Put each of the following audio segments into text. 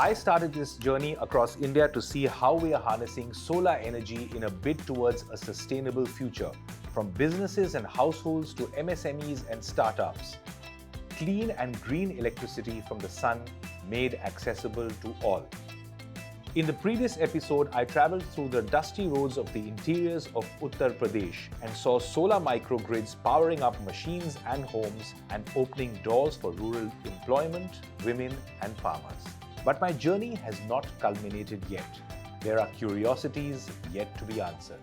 I started this journey across India to see how we are harnessing solar energy in a bid towards a sustainable future, from businesses and households to MSMEs and startups. Clean and green electricity from the sun made accessible to all. In the previous episode, I traveled through the dusty roads of the interiors of Uttar Pradesh and saw solar microgrids powering up machines and homes and opening doors for rural employment, women and farmers. But my journey has not culminated yet. There are curiosities yet to be answered.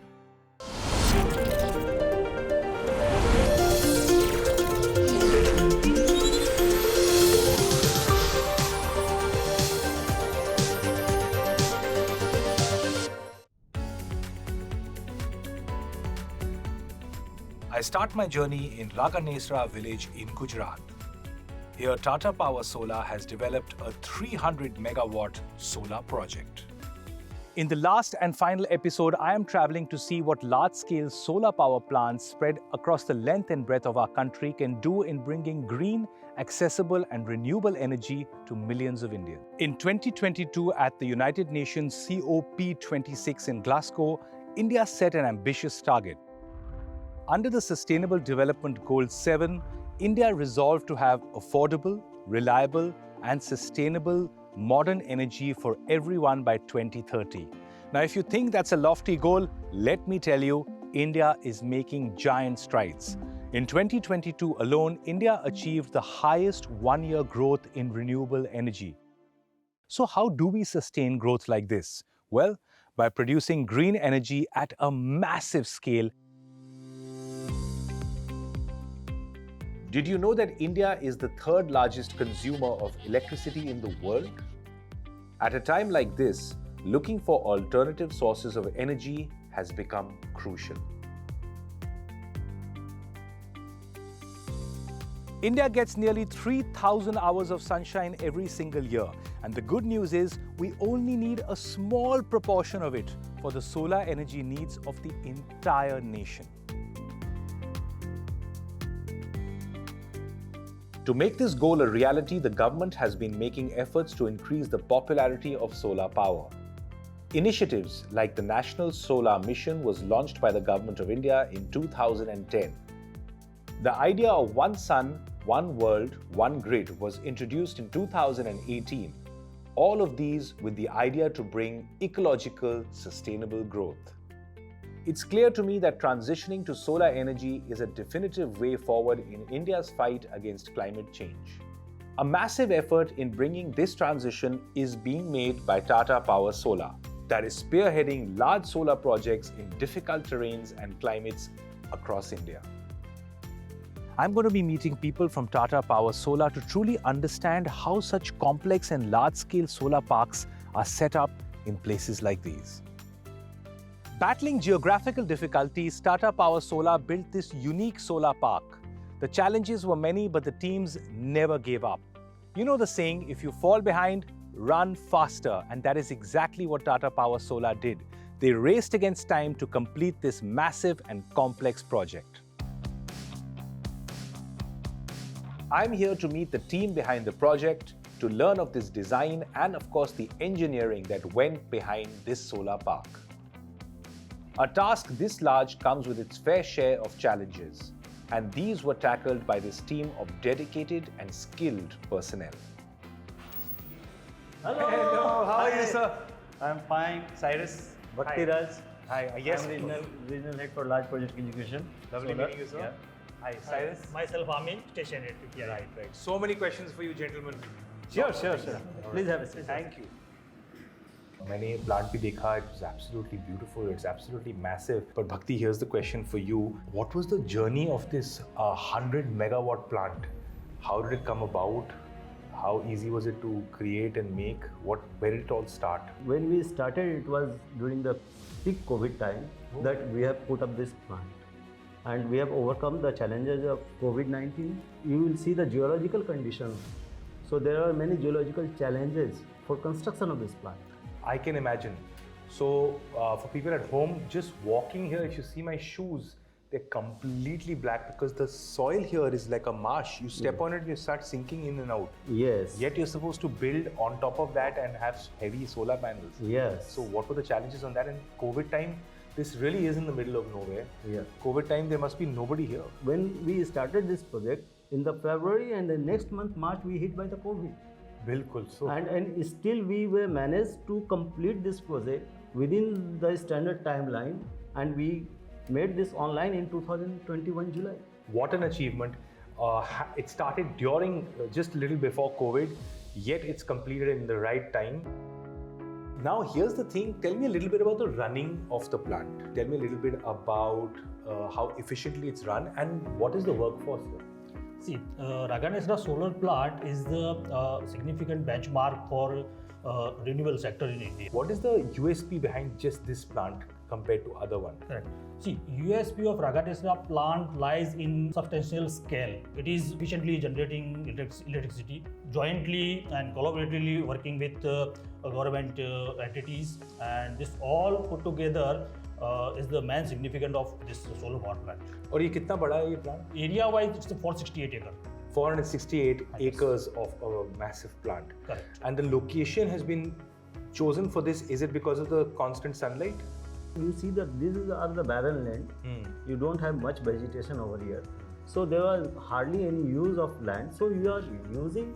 I start my journey in Raghanesda village in Gujarat. Here, Tata Power Solar has developed a 300 megawatt solar project. In the last and final episode, I am traveling to see what large-scale solar power plants spread across the length and breadth of our country can do in bringing green, accessible and renewable energy to millions of Indians. In 2022, at the United Nations COP26 in Glasgow, India set an ambitious target. Under the Sustainable Development Goal 7, India resolved to have affordable, reliable and sustainable modern energy for everyone by 2030. Now, if you think that's a lofty goal, let me tell you, India is making giant strides. In 2022 alone, India achieved the highest one-year growth in renewable energy. So how do we sustain growth like this? Well, by producing green energy at a massive scale. Did you know that India is the third largest consumer of electricity in the world? At a time like this, looking for alternative sources of energy has become crucial. India gets nearly 3,000 hours of sunshine every single year. And the good news is, we only need a small proportion of it for the solar energy needs of the entire nation. To make this goal a reality, the government has been making efforts to increase the popularity of solar power. Initiatives like the National Solar Mission was launched by the Government of India in 2010. The idea of one sun, one world, one grid was introduced in 2018. All of these with the idea to bring ecological, sustainable growth. It's clear to me that transitioning to solar energy is a definitive way forward in India's fight against climate change. A massive effort in bringing this transition is being made by Tata Power Solar, that is spearheading large solar projects in difficult terrains and climates across India. I'm going to be meeting people from Tata Power Solar to truly understand how such complex and large-scale solar parks are set up in places like these. Battling geographical difficulties, Tata Power Solar built this unique solar park. The challenges were many, but the teams never gave up. You know the saying, if you fall behind, run faster. And that is exactly what Tata Power Solar did. They raced against time to complete this massive and complex project. I'm here to meet the team behind the project, to learn of this design and of course the engineering that went behind this solar park. A task this large comes with its fair share of challenges, and these were tackled by this team of dedicated and skilled personnel. Hello, how are you, sir? I'm fine. Cyrus? Bhakti Raj. Hi, yes. I'm regional head for large project execution. Lovely Solar. meeting you, sir. Yeah. Hi, Cyrus. Myself, Amin, station head. Yeah. Right. So many questions for you, gentlemen. Sure. Please have a seat. Thank you. मैंने plant भी देखा, it was absolutely beautiful, it's absolutely massive. But Bhakti, here's the question for you. What was the journey of this 100 megawatt plant? How did it come about? How easy was it to create and make? Where did it all start? When we started, it was during the peak COVID time that we have put up this plant. And we have overcome the challenges of COVID-19. You will see the geological conditions. So there are many geological challenges for construction of this plant. I can imagine. So for people at home, just walking here, if you see my shoes, they're completely black because the soil here is like a marsh. You step on it, you start sinking in and out. Yes. Yet you're supposed to build on top of that and have heavy solar panels. Yes. So what were the challenges on that? And COVID time, this really is in the middle of nowhere. Yeah. COVID time, there must be nobody here. When we started this project in the February, and the next month March we hit by the COVID. Bilkul. So And still we were managed to complete this project within the standard timeline, and we made this online in 2021 July. what an achievement. It started during, just a little before COVID, yet it's completed in the right time. Now here's the thing, tell me a little bit about the running of the plant. Tell me a little bit about how efficiently it's run and what is the workforce here? See, Raghanesda solar plant is the significant benchmark for renewable sector in India. What is the USP behind just this plant compared to other one? Correct. See, USP of Raghanesda plant lies in substantial scale. It is efficiently generating electricity, jointly and collaboratively working with government entities, and this all put together is the main significance of this solar power plant. और ये कितना बड़ा है ये plant? Area wise, it's 468 acre. 468 acres of a massive plant. Correct. And the location has been chosen for this. Is it because of the constant sunlight? You see that these are the barren land. You don't have much vegetation over here. So there was hardly any use of land. So you are using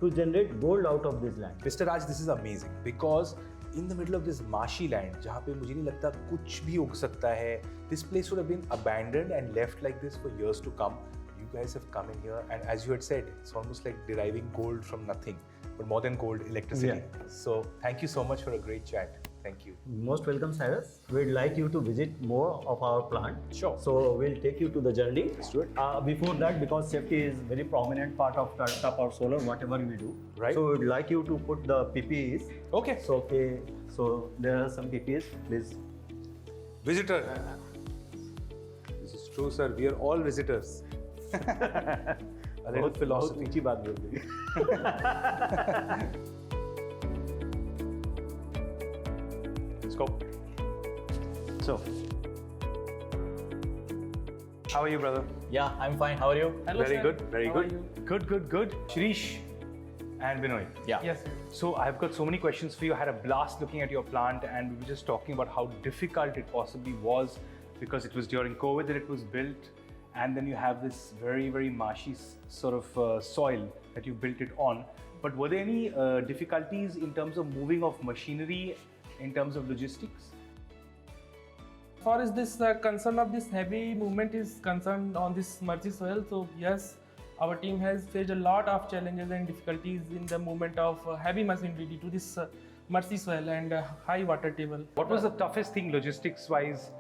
to generate gold out of this land. Mr. Raj, this is amazing because in the middle of this marshy land, जहाँ पे मुझे नहीं लगता कुछ भी उग सकता है, this place would have been abandoned and left like this for years to come. You guys have come in here, and as you had said, it's almost like deriving gold from nothing, but more than gold, electricity. Yeah. So thank you so much for a great chat. Thank you. Most welcome, Cyrus. We'd like you to visit more of our plant. Sure. So we'll take you to the journey. Let's do it. Before that, because safety is very prominent part of Tata Power Solar, whatever we do. Right. So we'd like you to put the PPEs. Okay. So there are some PPEs, please. Visitor. This is true, sir. We are all visitors. A little philosophy. बहुत ऊंची बात बोल दी. Let's go. So, How are you, brother? Yeah, I'm fine. How are you? Hello, Very sir. good. Very How good. are you? Good. Shirish and Binoy. Yeah. Yes, sir. So I've got so many questions for you. I had a blast looking at your plant, and we were just talking about how difficult it possibly was because it was during COVID that it was built, and then you have this very, very marshy sort of soil that you built it on. But were there any difficulties in terms of moving of machinery, in terms of logistics? As far as this concern of this heavy movement is concerned on this marshy soil, so yes, our team has faced a lot of challenges and difficulties in the movement of heavy machinery due to this marshy soil and high water table. What was the toughest thing logistics-wise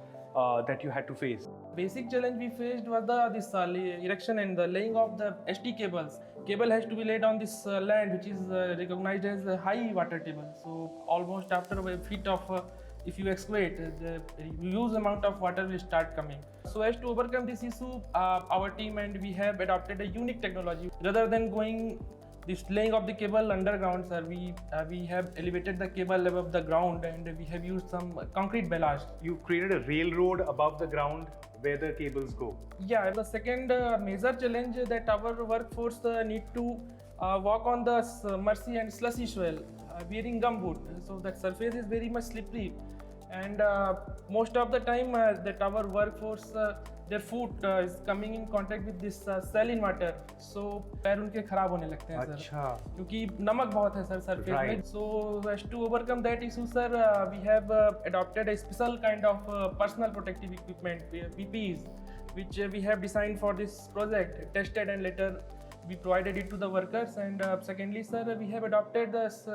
that you had to face? Basic challenge we faced was this erection and the laying of the ST cables. Cable has to be laid on this land which is recognized as a high water table. So almost after a feet of if you excavate, the huge amount of water will start coming. So as to overcome this issue, our team and we have adopted a unique technology. Rather than going this laying of the cable underground, sir, we have elevated the cable above the ground and we have used some concrete ballast. You created a railroad above the ground where the cables go. Yeah, the second major challenge that our workforce need to walk on the marshy and slushy soil wearing gumboot. So that surface is very much slippery, and most of the time that our workforce their foot is coming in contact with this saline water. So पैर उनके खराब होने लगते हैं sir. अच्छा. क्योंकि नमक बहुत है सर सरफेस में. Right. So as to overcome that issue, sir, we have adopted a special kind of personal protective equipment, PPEs, which we have designed for this project, tested, and later we provided it to the workers. And secondly, sir, we have adopted this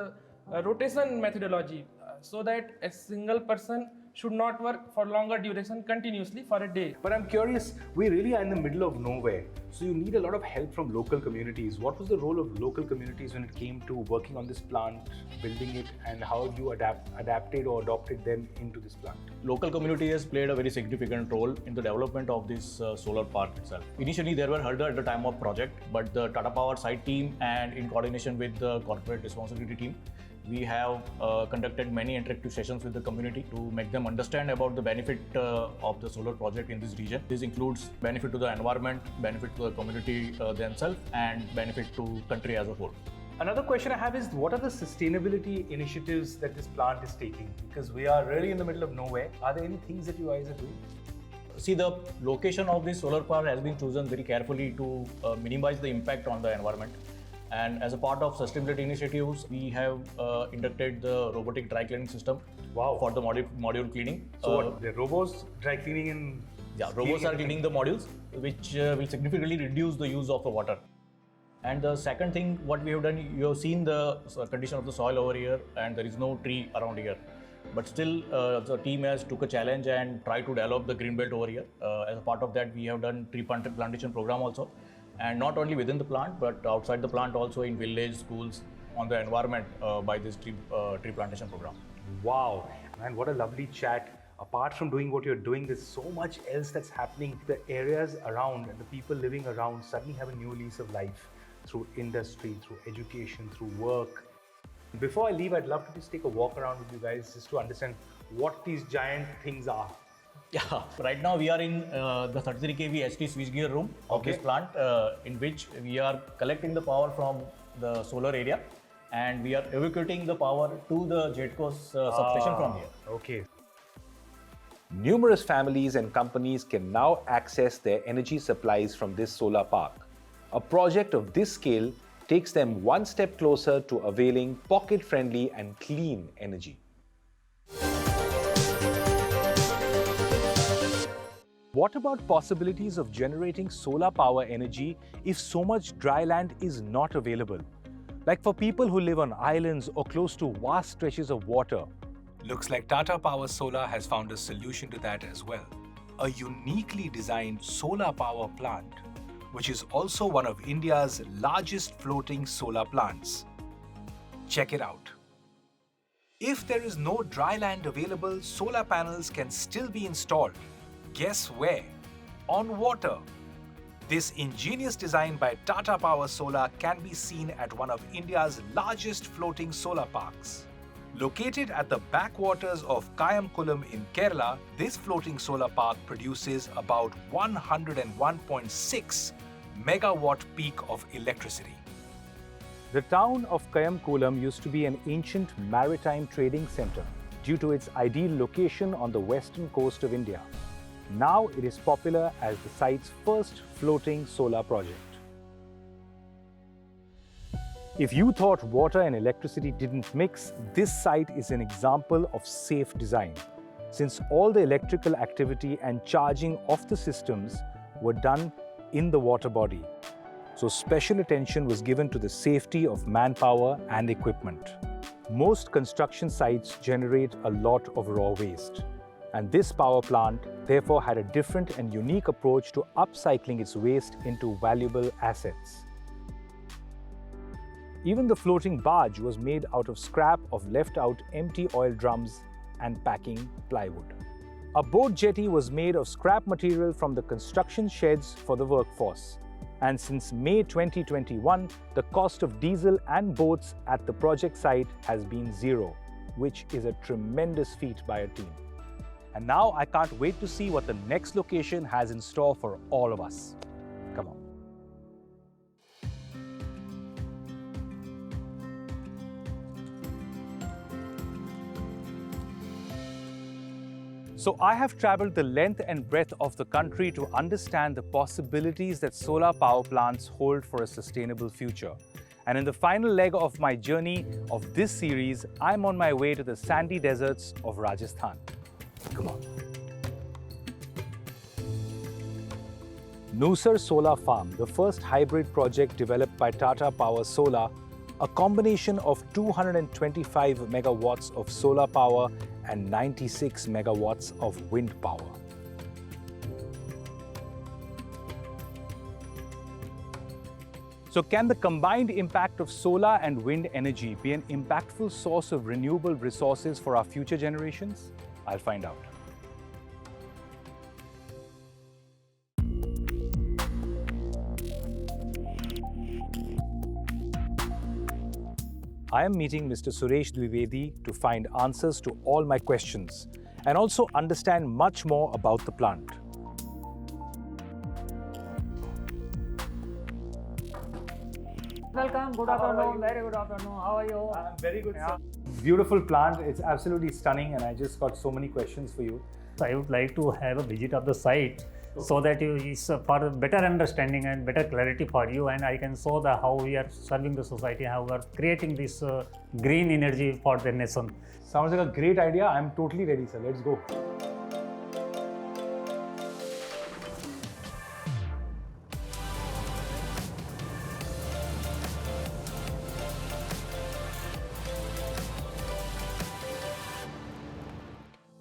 rotation methodology so that a single person should not work for longer duration continuously for a day. But I'm curious, we really are in the middle of nowhere. So you need a lot of help from local communities. What was the role of local communities when it came to working on this plant, building it, and how have you adapted or adopted them into this plant? Local community has played a very significant role in the development of this solar park itself. Initially, there were hurdles at the time of project, but the Tata Power site team and in coordination with the corporate responsibility team, We have conducted many interactive sessions with the community to make them understand about the benefit of the solar project in this region. This includes benefit to the environment, benefit to the community themselves, and benefit to country as a whole. Another question I have is, what are the sustainability initiatives that this plant is taking? Because we are really in the middle of nowhere. Are there any things that you guys are doing? See, the location of this solar park has been chosen very carefully to minimize the impact on the environment. And as a part of sustainability initiatives, we have inducted the robotic dry cleaning system for the module cleaning. So what, the robots dry cleaning in? Yeah, robots are cleaning the modules, which will significantly reduce the use of the water. And the second thing, what we have done, you have seen the condition of the soil over here, and there is no tree around here. But still, the team has took a challenge and tried to develop the green belt over here. As a part of that, we have done tree plantation program also. And not only within the plant, but outside the plant also in village, schools, on the environment by this tree plantation program. Wow, man, what a lovely chat. Apart from doing what you're doing, there's so much else that's happening. The areas around and the people living around suddenly have a new lease of life through industry, through education, through work. Before I leave, I'd love to just take a walk around with you guys just to understand what these giant things are. Yeah, right now we are in the 33 kV HT switchgear room of this plant, in which we are collecting the power from the solar area, and we are evacuating the power to the JETCO's substation from here. Okay. Numerous families and companies can now access their energy supplies from this solar park. A project of this scale takes them one step closer to availing pocket-friendly and clean energy. What about possibilities of generating solar power energy if so much dry land is not available? Like for people who live on islands or close to vast stretches of water. Looks like Tata Power Solar has found a solution to that as well. A uniquely designed solar power plant, which is also one of India's largest floating solar plants. Check it out. If there is no dry land available, solar panels can still be installed. Guess where? On water. This ingenious design by Tata Power Solar can be seen at one of India's largest floating solar parks. Located at the backwaters of Kayamkulam in Kerala, this floating solar park produces about 101.6 megawatt peak of electricity. The town of Kayamkulam used to be an ancient maritime trading center due to its ideal location on the western coast of India. Now it is popular as the site's first floating solar project. If you thought water and electricity didn't mix, this site is an example of safe design, since all the electrical activity and charging of the systems were done in the water body. So special attention was given to the safety of manpower and equipment. Most construction sites generate a lot of raw waste, and this power plant therefore had a different and unique approach to upcycling its waste into valuable assets. Even the floating barge was made out of scrap of left-out empty oil drums and packing plywood. A boat jetty was made of scrap material from the construction sheds for the workforce. And since May 2021, the cost of diesel and boats at the project site has been zero, which is a tremendous feat by a team. And now I can't wait to see what the next location has in store for all of us. Come on. So I have traveled the length and breadth of the country to understand the possibilities that solar power plants hold for a sustainable future. And in the final leg of my journey of this series, I'm on my way to the sandy deserts of Rajasthan. Come on. Nusar Solar Farm, the first hybrid project developed by Tata Power Solar, a combination of 225 megawatts of solar power and 96 megawatts of wind power. So can the combined impact of solar and wind energy be an impactful source of renewable resources for our future generations? I'll find out. I am meeting Mr. Suresh Dwivedi to find answers to all my questions and also understand much more about the plant. Welcome, good afternoon, very good afternoon. How are you? I'm very good, sir. Beautiful plant. It's absolutely stunning, and I just got so many questions for you. So I would like to have a visit of the site so that it's for better understanding and better clarity for you, and I can show how we are serving the society, how we are creating this green energy for the nation. Sounds like a great idea. I'm totally ready, sir. Let's go.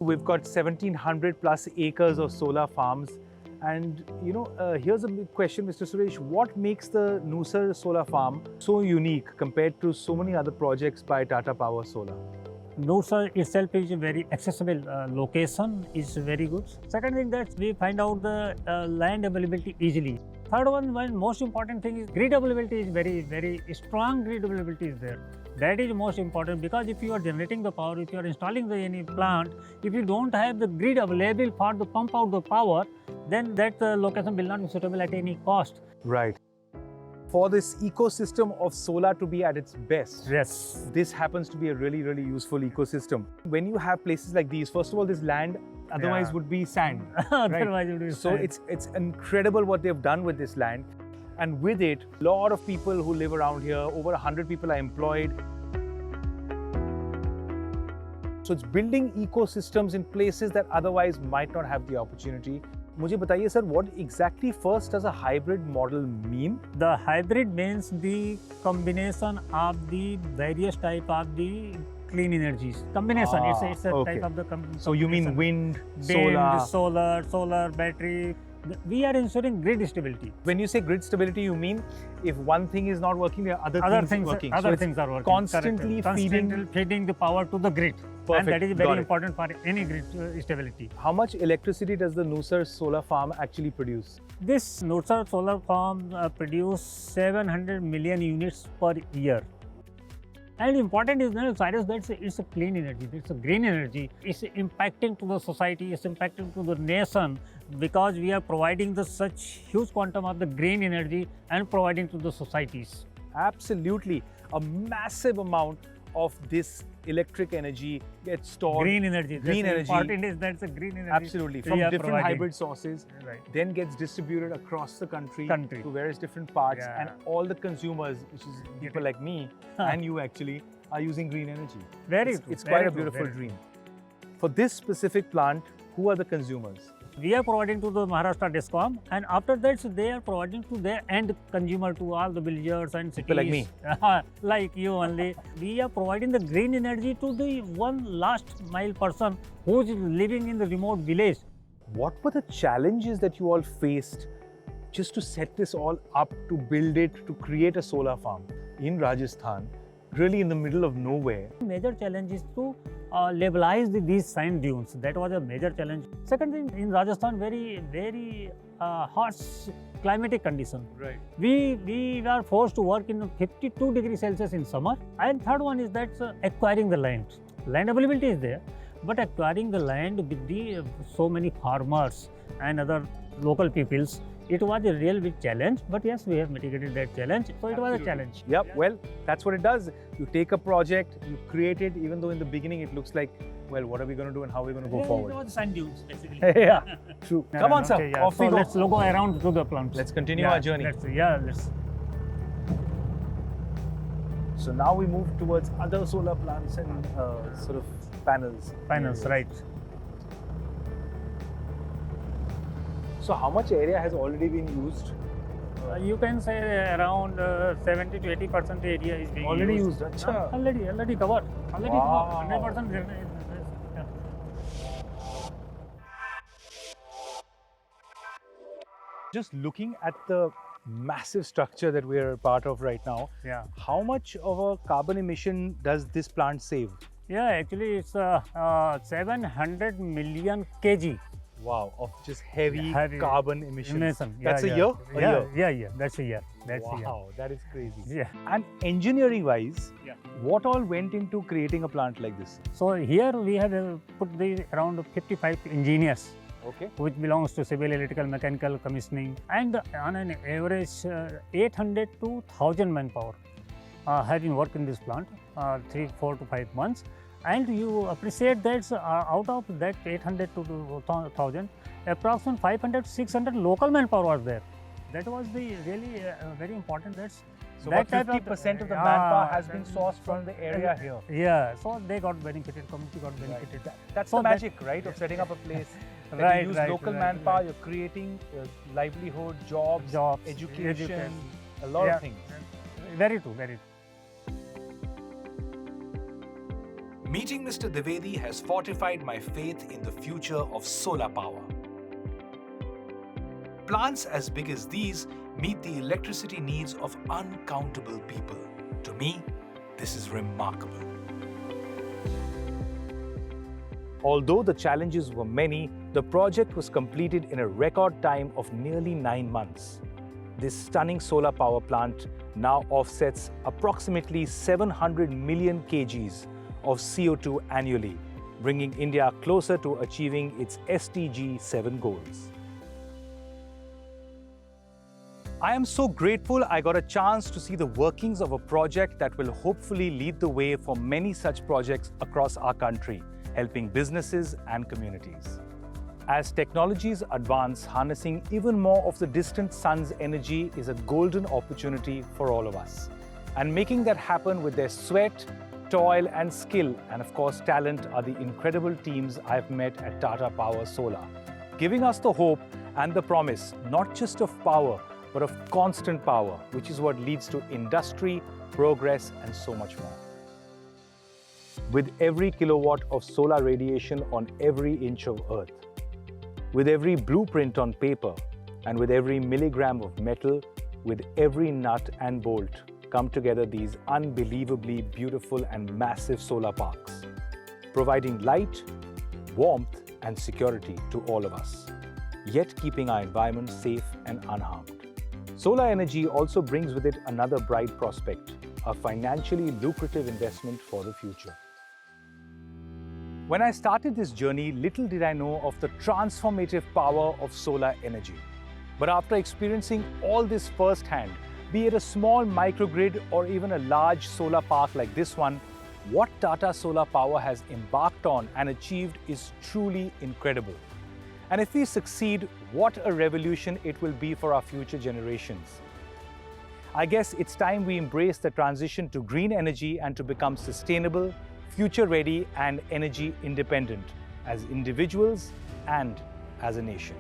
We've got 1700 plus acres of solar farms. And here's a big question, Mr. Suresh. What makes the Nusar solar farm so unique compared to so many other projects by Tata Power Solar? Nusar itself is a very accessible location, is very good. Second thing that we find out the land availability easily. Third one most important thing is grid availability is very strong. Grid availability is there. That is most important, because if you are generating the power, if you are installing any plant, if you don't have the grid available for the pump out the power, then that location will not be suitable at any cost. Right. For this ecosystem of solar to be at its best, Yes. this happens to be a really, really useful ecosystem. When you have places like these, first of all, this land otherwise Yeah. would be sand. Otherwise it will be So sand. it's incredible what they've done with this land. And with it, a lot of people who live around here, over 100 people are employed. So it's building ecosystems in places that otherwise might not have the opportunity. मुझे बताइए sir, what exactly first does a hybrid model mean? The hybrid means the combination of the various type of the clean energies. Combination, it's a okay. type of the combination. So you mean wind, Wind, solar. solar, battery. We are ensuring grid stability. When you say grid stability, you mean if one thing is not working, there are other things working. Other So things are working. constantly Correct. feeding the power to the grid. Perfect. And that is Got very it. important for any grid stability. How much electricity does the Nusar solar farm actually produce? This Nusar solar farm produce 700 million units per year. And important is that Cyrus, it's a clean energy, it's a green energy. It's impacting to the society, it's impacting to the nation, because we are providing the such huge quantum of the green energy and providing to the societies. Absolutely. A massive amount of this electric energy gets stored. Green energy. Green That's energy. important is that's a green energy. Absolutely. we From are different providing. hybrid sources, Right. then gets distributed across the country. To various different parts. Yeah. And all the consumers, which is people like me and you actually, are using green energy. Very It's, true, it's very quite a true, beautiful very dream. For this specific plant, who are the consumers? We are providing to the Maharashtra Discom, and after that they are providing to their end consumer, to all the villagers and cities. People like me. Like you only. We are providing the green energy to the one last mile person who is living in the remote village. What were the challenges that you all faced just to set this all up, to build it, to create a solar farm in Rajasthan, really in the middle of nowhere? Major challenge is to levelize these sand dunes. That was a major challenge. Second thing, in Rajasthan, very harsh climatic condition. Right. We are forced to work in 52 degrees Celsius in summer. And third one is that acquiring the land. Land availability is there, but acquiring the land with the so many farmers and other local peoples, it was a real big challenge. But yes, we have mitigated that challenge. So it was a challenge. Yep, well, that's what it does. You take a project, you create it, even though in the beginning it looks like, well, what are we going to do and how are we going to go forward? It was sand dunes, basically. Yeah, true. Come on, sir. Okay, yeah. Off So we go. let's go around to the plants. Let's continue our journey. Let's. So now we move towards other solar plants and sort of panels. Panels, right. So how much area has already been used? You can say around 70 to 80% area is being Already used, used. acha. Already covered. Already Wow. covered. 100%. Yeah. Just looking at the massive structure that we're part of right now, Yeah. how much of a carbon emission does this plant save? Yeah, actually it's 700 million kg Wow, of just heavy carbon emissions. Emission. That's yeah, a year? A year? Yeah. That's a year. That's a year. Wow, that is crazy. Yeah. And engineering-wise, Yeah. what all went into creating a plant like this? So here we have put the around 55 engineers, Okay. which belongs to civil, electrical, mechanical, commissioning, and on an average 800 to 1000 manpower have been working in this plant 3, 4 to 5 months. And you appreciate that out of that 800 to 1000, approximately 500 to 600 local manpower was there. That was the really very important. So about 50% of the manpower has been sourced from the area here. Yeah, so they got benefited, community got benefited. That's So the that- magic, right, of setting up a place. That Right, you use right, local right, manpower, right. you're creating livelihood, jobs, education, a lot Yeah. of things. Very true, very true. Meeting Mr. Dwivedi has fortified my faith in the future of solar power. Plants as big as these meet the electricity needs of uncountable people. To me, this is remarkable. Although the challenges were many, the project was completed in a record time of nearly 9 months. This stunning solar power plant now offsets approximately 700 million kgs of CO2 annually, bringing India closer to achieving its SDG 7 goals. I am so grateful I got a chance to see the workings of a project that will hopefully lead the way for many such projects across our country, helping businesses and communities. As technologies advance, harnessing even more of the distant sun's energy is a golden opportunity for all of us. And making that happen with their sweat, toil and skill, and of course talent, are the incredible teams I've met at Tata Power Solar, giving us the hope and the promise not just of power, but of constant power, which is what leads to industry, progress, and so much more. With every kilowatt of solar radiation on every inch of earth, with every blueprint on paper, and with every milligram of metal, with every nut and bolt, come together these unbelievably beautiful and massive solar parks, providing light, warmth, and security to all of us, yet keeping our environment safe and unharmed. Solar energy also brings with it another bright prospect, a financially lucrative investment for the future. When I started this journey, little did I know of the transformative power of solar energy. But after experiencing all this firsthand, be it a small microgrid or even a large solar park like this one, what Tata Solar Power has embarked on and achieved is truly incredible. And if we succeed, what a revolution it will be for our future generations. I guess it's time we embrace the transition to green energy and to become sustainable, future-ready and energy independent as individuals and as a nation.